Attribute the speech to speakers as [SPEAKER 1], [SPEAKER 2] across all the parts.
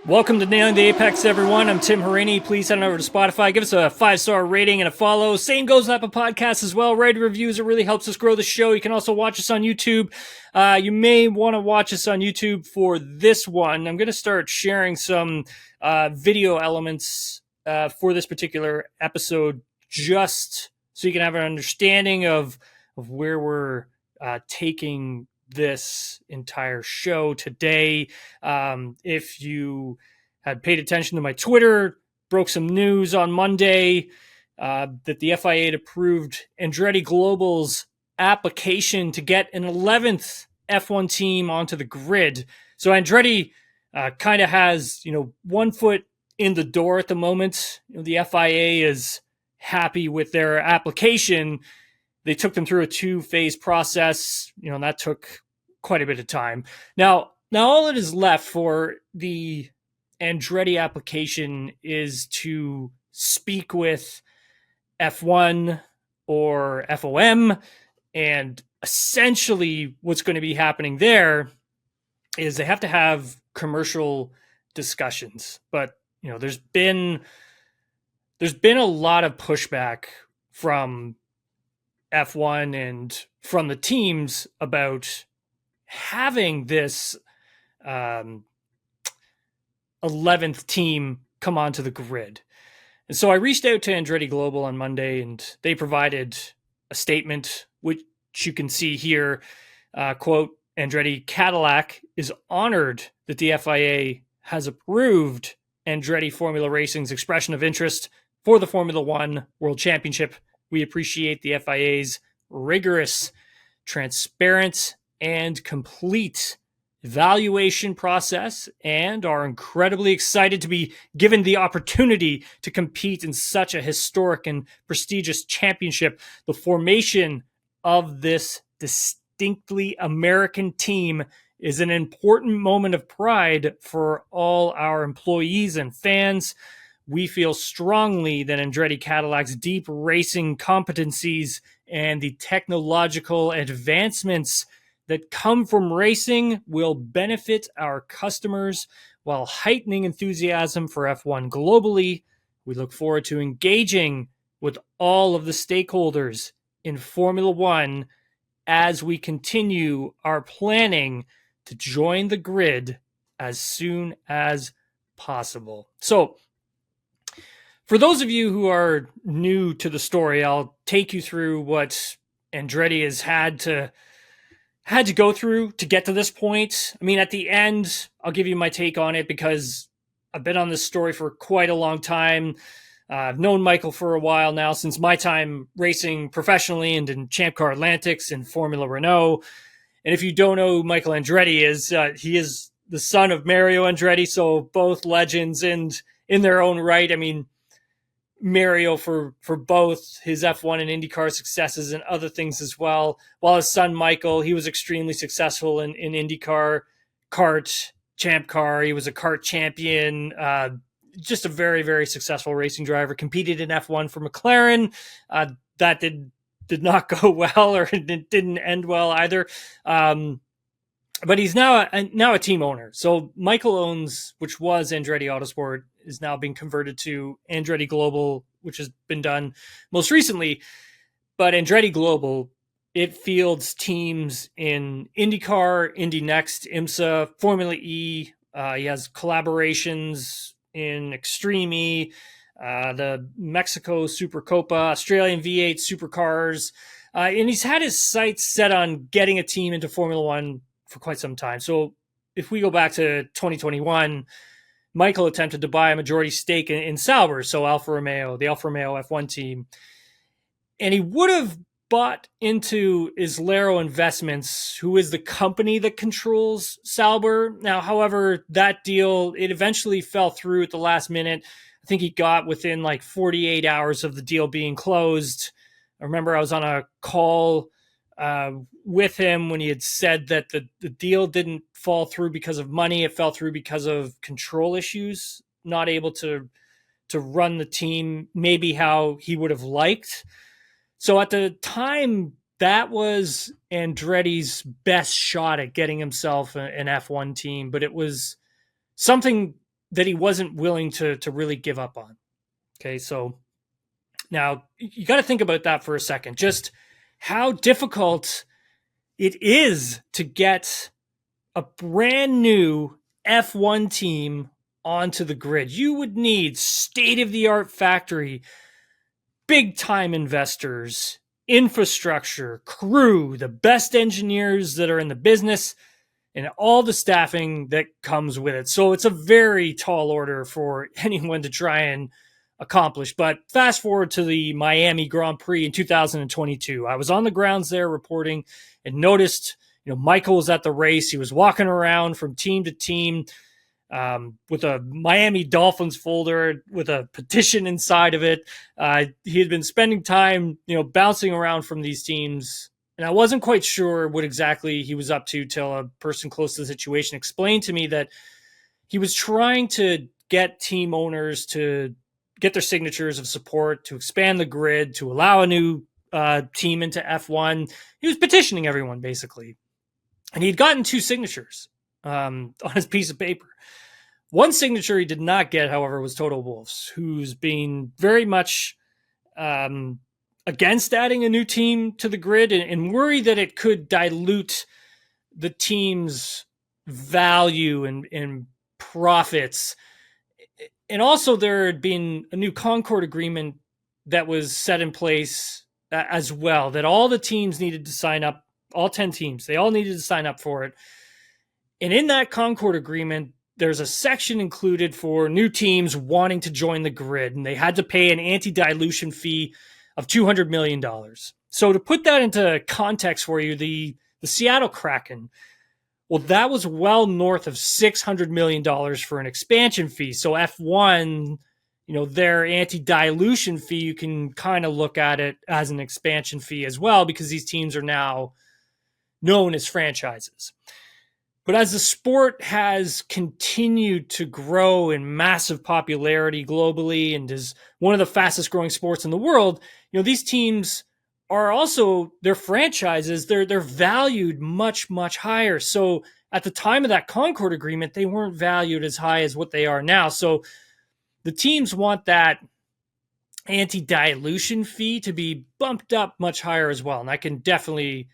[SPEAKER 1] Welcome to Nailing the Apex, everyone. I'm Tim Harini. Please head on over to Spotify. Give us a 5-star rating and a follow. Same goes with Apple Podcasts as well. Write reviews. It really helps us grow the show. You can also watch us on YouTube. You may want to watch us on YouTube for this one. I'm going to start sharing some video elements for this particular episode just so you can have an understanding of where we're taking this entire show today. If you had paid attention to my Twitter, broke some news on Monday that the FIA had approved Andretti Global's application to get an 11th F1 team onto the grid. So Andretti kind of has, one foot in the door at the moment. The FIA is happy with their application. They took them through a 2-phase process, and that took quite a bit of time. Now all that is left for the Andretti application is to speak with F1 or FOM, and essentially what's going to be happening there is they have to have commercial discussions. But, there's been a lot of pushback from F1 and from the teams about having this 11th team come onto the grid. And so I reached out to Andretti Global on Monday, and they provided a statement, which you can see here. Quote, Andretti Cadillac is honored that the FIA has approved Andretti Formula Racing's expression of interest for the Formula One World Championship. We appreciate the FIA's rigorous, transparent, and complete evaluation process and are incredibly excited to be given the opportunity to compete in such a historic and prestigious championship. The formation of this distinctly American team is an important moment of pride for all our employees and fans. We feel strongly that Andretti Cadillac's deep racing competencies and the technological advancements that come from racing will benefit our customers while heightening enthusiasm for F1 globally. We look forward to engaging with all of the stakeholders in Formula One as we continue our planning to join the grid as soon as possible. So, for those of you who are new to the story, I'll take you through what Andretti has had to go through to get to this point. I mean, at the end, I'll give you my take on it because I've been on this story for quite a long time. I've known Michael for a while now, since my time racing professionally and in Champ Car Atlantics and Formula Renault. And if you don't know who Michael Andretti is, he is the son of Mario Andretti, so both legends and in their own right. I mean, Mario for both his F1 and IndyCar successes and other things as well. While his son Michael, he was extremely successful in IndyCar, kart, Champ Car. He was a kart champion, just a very, very successful racing driver. Competed in F1 for McLaren. That did not go well, or it didn't end well either. But he's now a team owner. So Michael owns, which was Andretti Autosport, is now being converted to Andretti Global, which has been done most recently. But Andretti Global, it fields teams in IndyCar, Indy Next, IMSA, Formula E. He has collaborations in Extreme E, the Mexico Supercopa, Australian V8 Supercars. And he's had his sights set on getting a team into Formula One for quite some time. So if we go back to 2021, Michael attempted to buy a majority stake in Sauber, so Alfa Romeo, the Alfa Romeo F1 team. And he would have bought into Islero Investments, who is the company that controls Sauber. Now, however, that deal, it eventually fell through at the last minute. I think he got within like 48 hours of the deal being closed. I remember I was on a call with him when he had said that the deal didn't fall through because of money. It fell through because of control issues, not able to run the team maybe how he would have liked. So at the time, that was Andretti's best shot at getting himself an F1 team, but it was something that he wasn't willing to really give up on. Okay, so now you got to think about that for a second. Just how difficult it is to get a brand new F1 team onto the grid. You would need state-of-the-art factory, big-time investors, infrastructure, crew, the best engineers that are in the business, and all the staffing that comes with it. So it's a very tall order for anyone to try and accomplish. But fast forward to the Miami Grand Prix in 2022. I was on the grounds there reporting and noticed, Michael was at the race. He was walking around from team to team with a Miami Dolphins folder with a petition inside of it. He had been spending time, bouncing around from these teams. And I wasn't quite sure what exactly he was up to till a person close to the situation explained to me that he was trying to get team owners to get their signatures of support, to expand the grid, to allow a new team into F1. He was petitioning everyone, basically. And he'd gotten 2 signatures on his piece of paper. One signature he did not get, however, was Toto Wolff's, who's been very much against adding a new team to the grid and worried that it could dilute the team's value and profits. And also there had been a new Concord agreement that was set in place as well, that all the teams needed to sign up, all 10 teams, they all needed to sign up for it. And in that Concord agreement, there's a section included for new teams wanting to join the grid, and they had to pay an anti-dilution fee of $200 million. So to put that into context for you, the Seattle Kraken, well, that was well north of $600 million for an expansion fee. So F1, their anti-dilution fee, you can kind of look at it as an expansion fee as well, because these teams are now known as franchises. But as the sport has continued to grow in massive popularity globally and is one of the fastest growing sports in the world, these teams are also, their franchises, they're valued much, much higher. So at the time of that Concord agreement, they weren't valued as high as what they are now. So the teams want that anti-dilution fee to be bumped up much higher as well. And I can definitely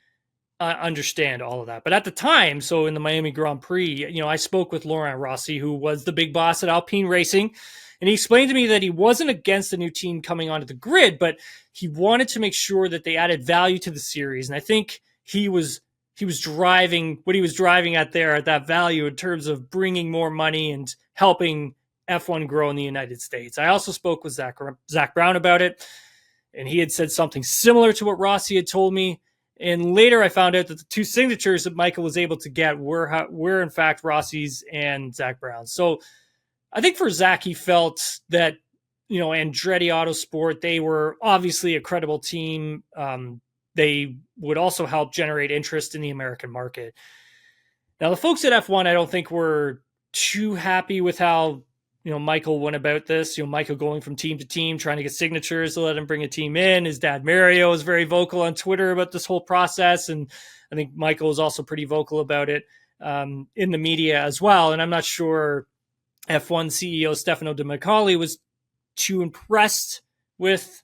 [SPEAKER 1] understand all of that. But at the time, so in the Miami Grand Prix, I spoke with Laurent Rossi, who was the big boss at Alpine Racing, and he explained to me that he wasn't against a new team coming onto the grid, but he wanted to make sure that they added value to the series. And I think he was driving what he was driving at there at that value in terms of bringing more money and helping F1 grow in the United States. I also spoke with Zach Brown about it, and he had said something similar to what Rossi had told me. And later I found out that the 2 signatures that Michael was able to get were in fact Rossi's and Zach Brown's. So I think for Zach, he felt that, Andretti Autosport, they were obviously a credible team. They would also help generate interest in the American market. Now, the folks at F1, I don't think were too happy with how, Michael went about this. Michael going from team to team, trying to get signatures to let him bring a team in. His dad, Mario, was very vocal on Twitter about this whole process. And I think Michael was also pretty vocal about it in the media as well. And I'm not sure F1 CEO Stefano Domenicali was too impressed with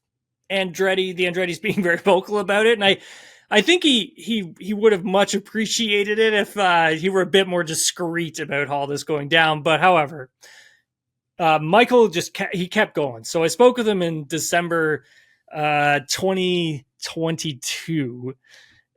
[SPEAKER 1] the Andretti's being very vocal about it. And I think he would have much appreciated it if he were a bit more discreet about all this going down. But however, Michael he kept going. So I spoke with him in December 2022,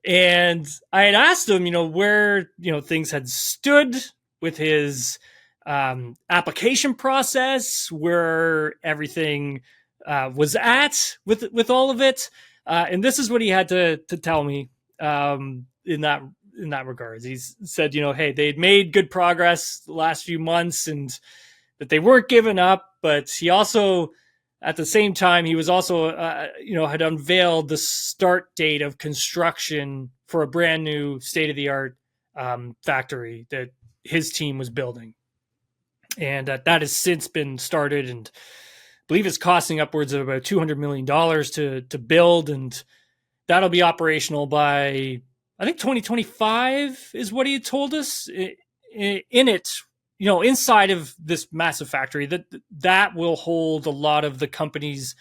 [SPEAKER 1] and I had asked him, where things had stood with his application process, where everything was at with all of it, and this is what he had to tell me in that regards. He said, hey, they'd made good progress the last few months, and that they weren't giving up, but he also, at the same time, he was also, had unveiled the start date of construction for a brand new state-of-the-art factory that his team was building. And that has since been started, and I believe it's costing upwards of about $200 million to build, and that'll be operational by, I think, 2025 is what he had told us. In it inside of this massive factory, that will hold a lot of the company's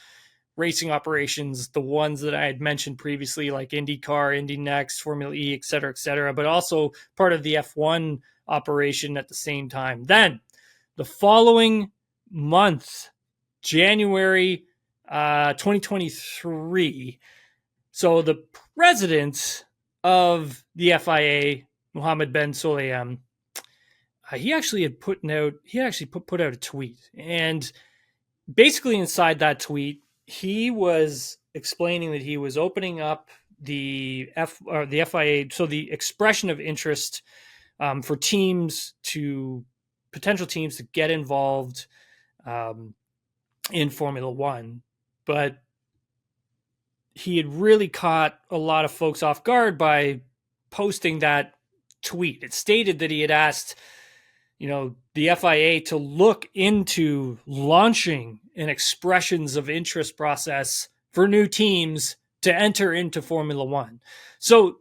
[SPEAKER 1] racing operations, the ones that I had mentioned previously, like IndyCar, Indy Next, Formula E, et cetera, but also part of the F1 operation at the same time. Then the following month, January 2023, so the president of the FIA, Mohammed Ben Sulayem, he actually put out a tweet, and basically inside that tweet, he was explaining that he was opening up the FIA, so the expression of interest for potential teams to get involved in Formula One, but he had really caught a lot of folks off guard by posting that tweet. It stated that he had asked, the FIA to look into launching an expressions of interest process for new teams to enter into Formula One. So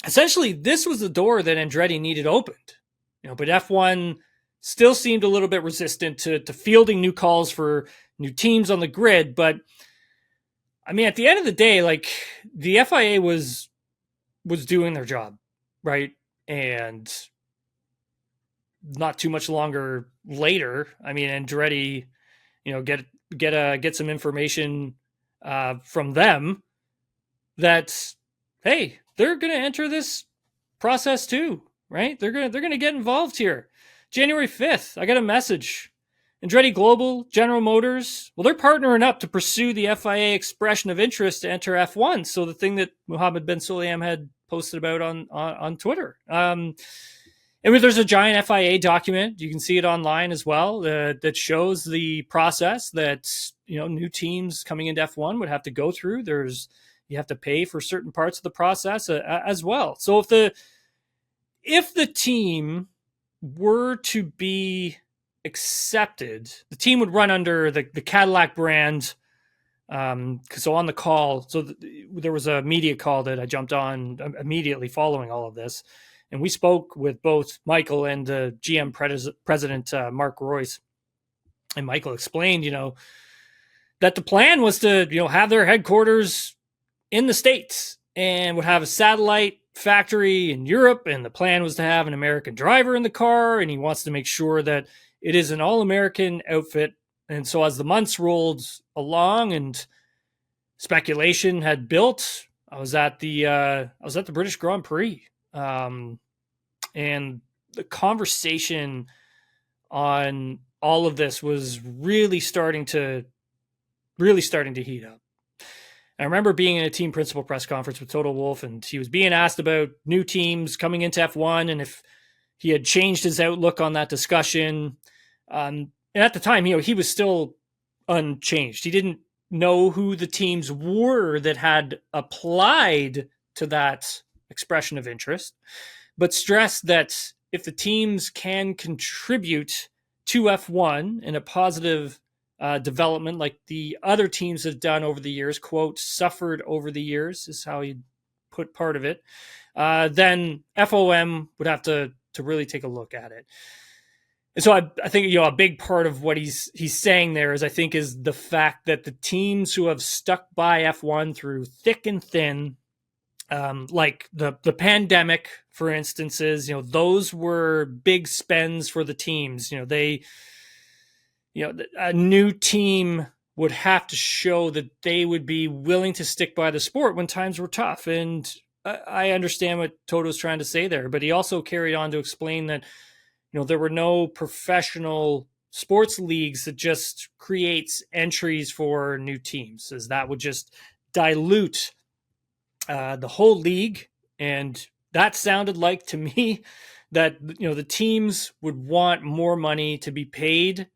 [SPEAKER 1] essentially, this was the door that Andretti needed opened. But F1 still seemed a little bit resistant to fielding new calls for new teams on the grid. But I mean, at the end of the day, like, the FIA was doing their job, right? And not too much longer later, I mean, Andretti, get some information from them that, hey, they're going to enter this process too, right? They're going to get involved here. January 5th, I got a message. Andretti Global, General Motors, well, they're partnering up to pursue the FIA expression of interest to enter F1. So the thing that Mohammed Ben Sulayem had posted about on Twitter. And there's a giant FIA document. You can see it online as well that shows the process that, new teams coming into F1 would have to go through. You have to pay for certain parts of the process as well. So if the team were to be accepted, the team would run under the Cadillac brand. So on the call, there was a media call that I jumped on immediately following all of this. And we spoke with both Michael and the GM president, Mark Royce. And Michael explained, that the plan was to, have their headquarters in the States and would have a satellite factory in Europe. And the plan was to have an American driver in the car. And he wants to make sure that it is an all-American outfit. And so as the months rolled along and speculation had built, I was at the British Grand Prix. And the conversation on all of this was really starting to heat up. I remember being in a team principal press conference with Toto Wolff, and he was being asked about new teams coming into F1 and if he had changed his outlook on that discussion. And at the time, he was still unchanged. He didn't know who the teams were that had applied to that expression of interest, but stressed that if the teams can contribute to F1 in a positive development like the other teams have done over the years, quote, suffered over the years is how he put part of it, then FOM would have to really take a look at it. And so I think, a big part of what he's saying there is the fact that the teams who have stuck by F1 through thick and thin, like the pandemic, for instances, those were big spends for the teams. A new team would have to show that they would be willing to stick by the sport when times were tough. And I understand what Toto's trying to say there, but he also carried on to explain that, there were no professional sports leagues that just creates entries for new teams, as that would just dilute the whole league. And that sounded like to me that, the teams would want more money to be paid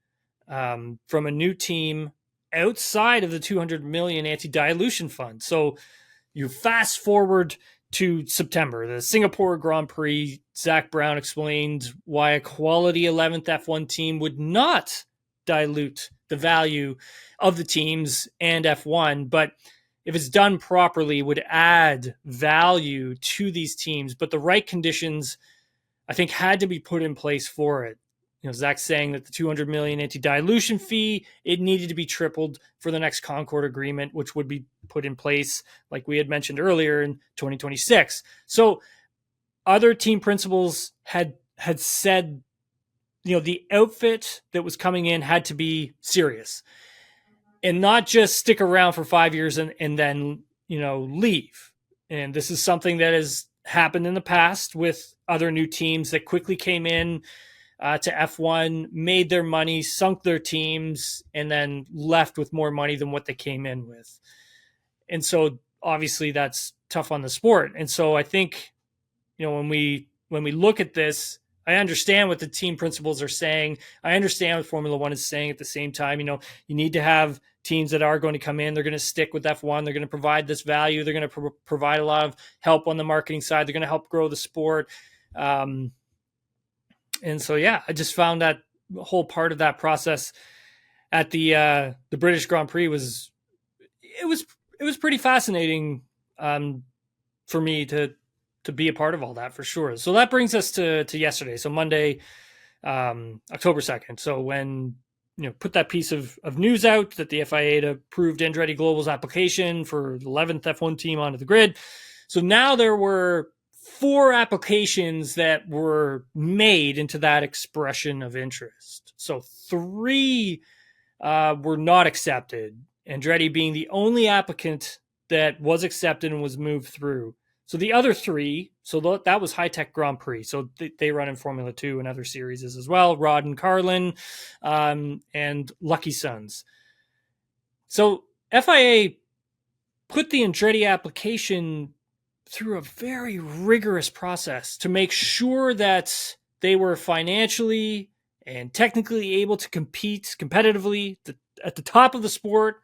[SPEAKER 1] from a new team outside of the $200 million anti-dilution fund. So you fast forward to September, the Singapore Grand Prix. Zach Brown explained why a quality 11th F1 team would not dilute the value of the teams and F1, but if it's done properly, would add value to these teams. But the right conditions, I think, had to be put in place for it. Zach's saying that the $200 million anti-dilution fee, it needed to be tripled for the next Concord agreement, which would be put in place, like we had mentioned earlier, in 2026. So other team principals had said, the outfit that was coming in had to be serious and not just stick around for 5 years and then, leave. And this is something that has happened in the past with other new teams that quickly came in to F1, made their money, sunk their teams, and then left with more money than what they came in with. And so obviously that's tough on the sport. And so I think, when we look at this, I understand what the team principals are saying. I understand what Formula One is saying at the same time. You need to have teams that are going to come in. They're going to stick with F1. They're going to provide this value. They're going to provide a lot of help on the marketing side. They're going to help grow the sport. And so, I just found that whole part of that process at the British Grand Prix was pretty fascinating for me to be a part of all that, for sure. So that brings us to yesterday. So Monday, October 2nd. So when, put that piece of news out that the FIA had approved Andretti Global's application for the 11th F1 team onto the grid. So now there were 4 applications that were made into that expression of interest. So 3 were not accepted, Andretti being the only applicant that was accepted and was moved through. So the other 3, so that was High Tech Grand Prix. So they run in Formula 2 and other series as well, Rod and Carlin, and Lucky Sons. So FIA put the Andretti application through a very rigorous process to make sure that they were financially and technically able to compete competitively at the top of the sport,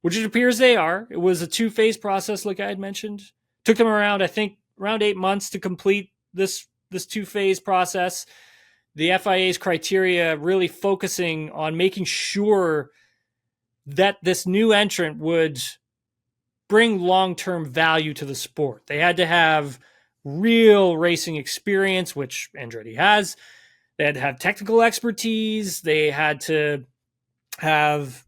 [SPEAKER 1] which it appears they are. It was a 2-phase process, like I had mentioned. Took them around 8 months to complete this 2-phase process. The FIA's criteria really focusing on making sure that this new entrant would bring long-term value to the sport. They had to have real racing experience, which Andretti has. They had to have technical expertise. They had to have,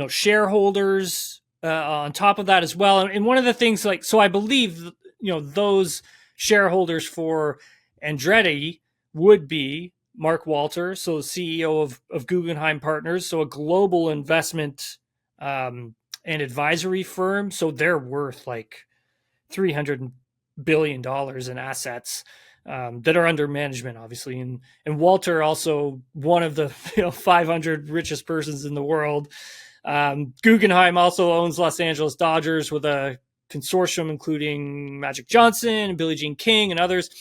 [SPEAKER 1] shareholders on top of that as well. And one of the things, so I believe, those shareholders for Andretti would be Mark Walter, so CEO of Guggenheim Partners, so a global investment and advisory firm. So they're worth like $300 billion in assets that are under management, obviously. And Walter, also one of the 500 richest persons in the world. Guggenheim also owns Los Angeles Dodgers with a consortium including Magic Johnson and Billie Jean King and others.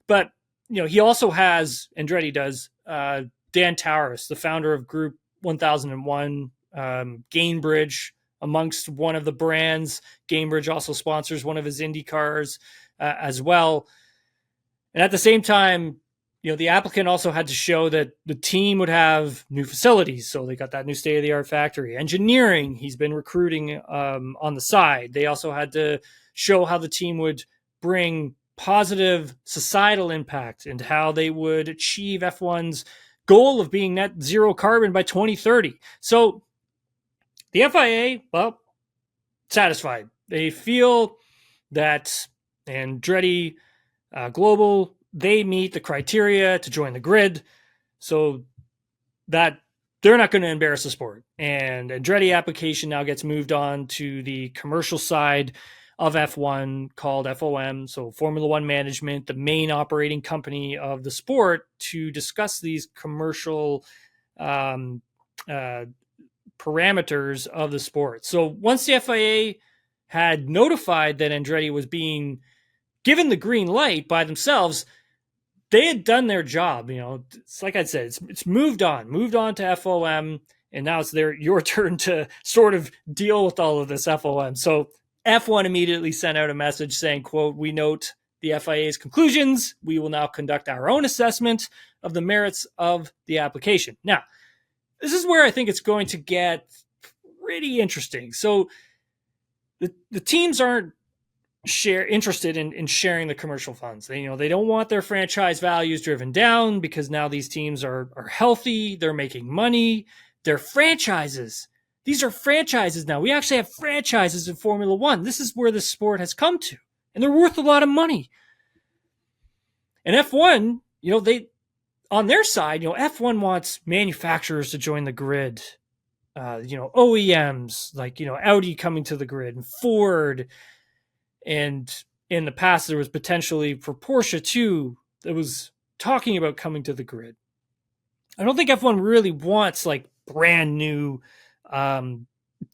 [SPEAKER 1] But, he also has, Andretti does, Dan Towers, the founder of Group 1001, Gainbridge, amongst one of the brands. Gainbridge also sponsors one of his Indy cars as well. And at the same time, the applicant also had to show that the team would have new facilities. So they got that new state-of-the-art factory. Engineering, he's been recruiting on the side. They also had to show how the team would bring positive societal impact and how they would achieve F1's goal of being net zero carbon by 2030. So the FIA, satisfied. They feel that Andretti Global, they meet the criteria to join the grid, so that they're not going to embarrass the sport. And Andretti application now gets moved on to the commercial side of F1 called FOM, so Formula One Management, the main operating company of the sport, to discuss these commercial parameters of the sport. So once the FIA had notified that Andretti was being given the green light by themselves, they had done their job. It's like I said, it's moved on to FOM, and now it's your turn to sort of deal with all of this FOM. So F1 immediately sent out a message saying, quote, "We note the FIA's conclusions. We will now conduct our own assessment of the merits of the application." Now, this is where I think it's going to get pretty interesting. So the teams aren't interested in sharing the commercial funds. They don't want their franchise values driven down because now these teams are healthy, they're making money, they're franchises. These are franchises now. We actually have franchises in Formula One. This is where the sport has come to, and they're worth a lot of money. And F1, they on their side, F1 wants manufacturers to join the grid. OEMs like Audi coming to the grid and Ford. And in the past, there was potentially for Porsche too that was talking about coming to the grid. I don't think F1 really wants like brand new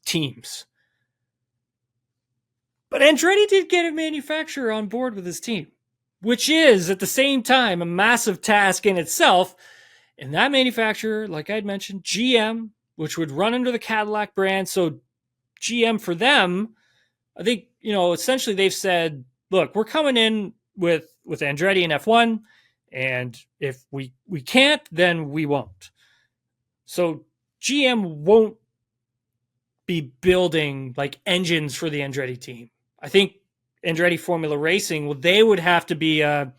[SPEAKER 1] teams. But Andretti did get a manufacturer on board with his team, which is at the same time a massive task in itself. And that manufacturer, like I'd mentioned, GM, which would run under the Cadillac brand. So GM for them, I think, essentially they've said, look, we're coming in with Andretti and F1, and if we can't, then we won't. So GM won't be building like engines for the Andretti team. I think Andretti Formula Racing, well, they would have to be a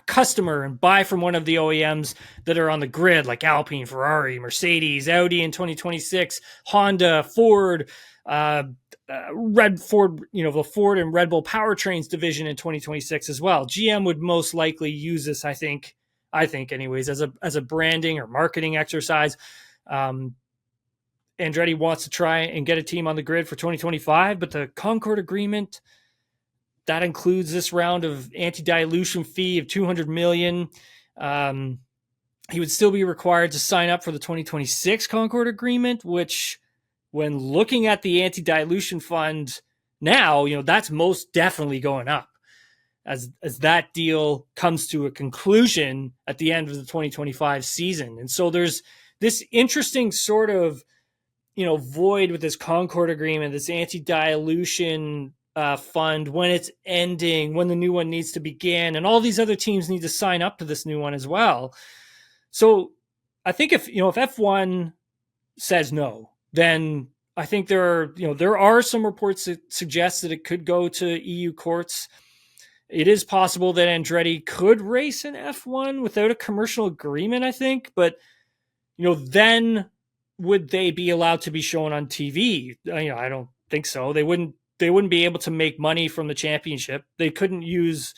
[SPEAKER 1] customer and buy from one of the OEMs that are on the grid, like Alpine, Ferrari, Mercedes, Audi in 2026, Honda, Ford, the Ford and Red Bull powertrains division in 2026 as well. GM would most likely use this, I think anyways, as a branding or marketing exercise. Andretti wants to try and get a team on the grid for 2025, but the Concord agreement, that includes this round of anti-dilution fee of $200 million. He would still be required to sign up for the 2026 Concord agreement, which, when looking at the anti-dilution fund now, that's most definitely going up as that deal comes to a conclusion at the end of the 2025 season. And so there's this interesting sort of, void with this Concord agreement, this anti-dilution fund, when it's ending, when the new one needs to begin, and all these other teams need to sign up to this new one as well. So I think if F1 says no, then I think there are some reports that suggest that it could go to EU courts. It is possible that Andretti could race in F1 without a commercial agreement, I think, but then would they be allowed to be shown on TV? I don't think so. They wouldn't be able to make money from the championship. They couldn't use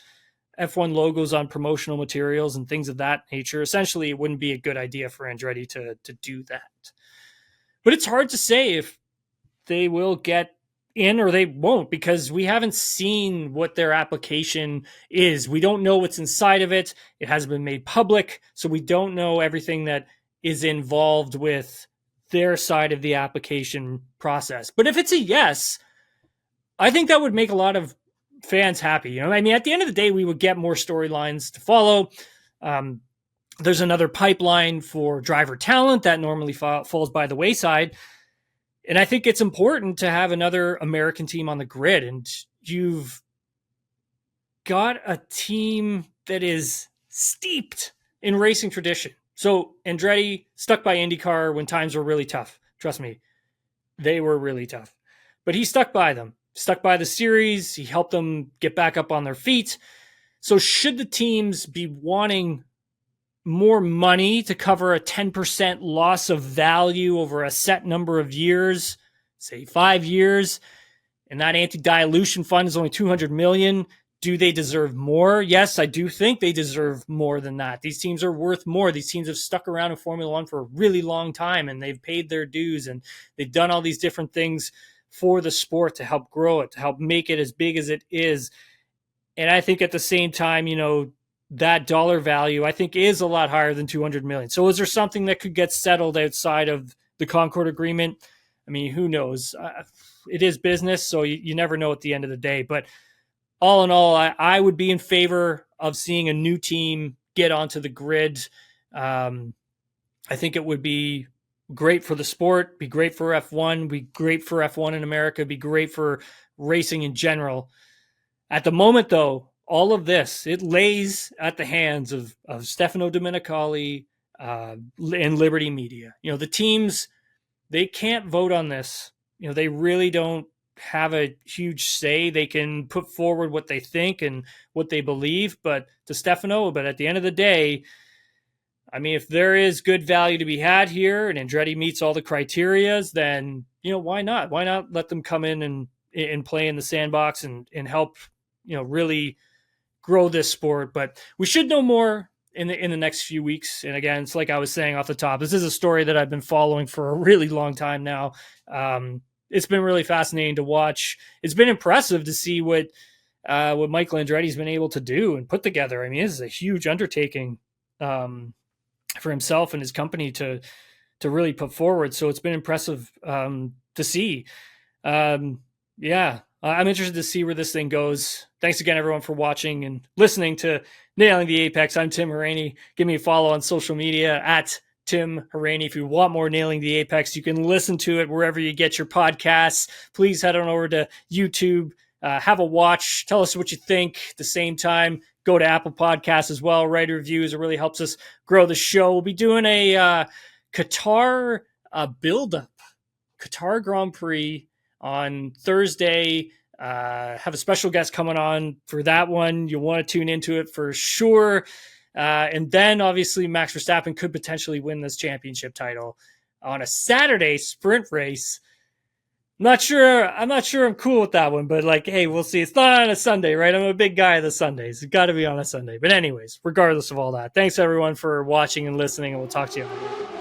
[SPEAKER 1] F1 logos on promotional materials and things of that nature. Essentially, it wouldn't be a good idea for Andretti to do that. But it's hard to say if they will get in or they won't, because we haven't seen what their application is. We don't know what's inside of it. It hasn't been made public, so we don't know everything that is involved with their side of the application process. But if it's a yes, I think that would make a lot of fans happy. At the end of the day, we would get more storylines to follow. There's another pipeline for driver talent that normally falls by the wayside. And I think it's important to have another American team on the grid. And you've got a team that is steeped in racing tradition. So Andretti stuck by IndyCar when times were really tough. Trust me, they were really tough. But he stuck by them, stuck by the series. He helped them get back up on their feet. So should the teams be wanting more money to cover a 10% loss of value over a set number of years, say 5 years, and that anti-dilution fund is only $200 million, do they deserve more? Yes, I do think they deserve more than that. These teams are worth more. These teams have stuck around in Formula One for a really long time, and they've paid their dues, and they've done all these different things for the sport to help grow it, to help make it as big as it is. And I think at the same time, that dollar value, I think, is a lot higher than $200 million. So is there something that could get settled outside of the Concord agreement? Who knows? It is business, so you never know at the end of the day. But all in all, I would be in favor of seeing a new team get onto the grid. I think it would be great for the sport, be great for F1, be great for F1 in America, be great for racing in general. At the moment, though, all of this, it lays at the hands of Stefano Domenicali and Liberty Media. The teams, they can't vote on this. They really don't have a huge say. They can put forward what they think and what they believe, but to Stefano, but at the end of the day, I mean, if there is good value to be had here and Andretti meets all the criterias, then, why not? Why not let them come in and play in the sandbox and help, really grow this sport? But we should know more in the next few weeks. And again, it's like I was saying off the top, this is a story that I've been following for a really long time now. It's been really fascinating to watch. It's been impressive to see what Michael Andretti's been able to do and put together. I mean, this is a huge undertaking for himself and his company to really put forward. So it's been impressive to see. I'm interested to see where this thing goes. Thanks again, everyone, for watching and listening to Nailing the Apex. I'm Tim Hraney. Give me a follow on social media at Tim Hraney. If you want more Nailing the Apex, you can listen to it wherever you get your podcasts. Please head on over to YouTube. Have a watch. Tell us what you think. At the same time, go to Apple Podcasts as well. Write reviews. It really helps us grow the show. We'll be doing a Qatar build-up, Qatar Grand Prix on Thursday. Have a special guest coming on for that one. You'll want to tune into it for sure. And then obviously Max Verstappen could potentially win this championship title on a Saturday sprint race. I'm not sure I'm cool with that one, but hey, we'll see. It's not on a Sunday, right? I'm a big guy of the Sundays. It's got to be on a Sunday. But anyways, regardless of all that, thanks everyone for watching and listening, and we'll talk to you later.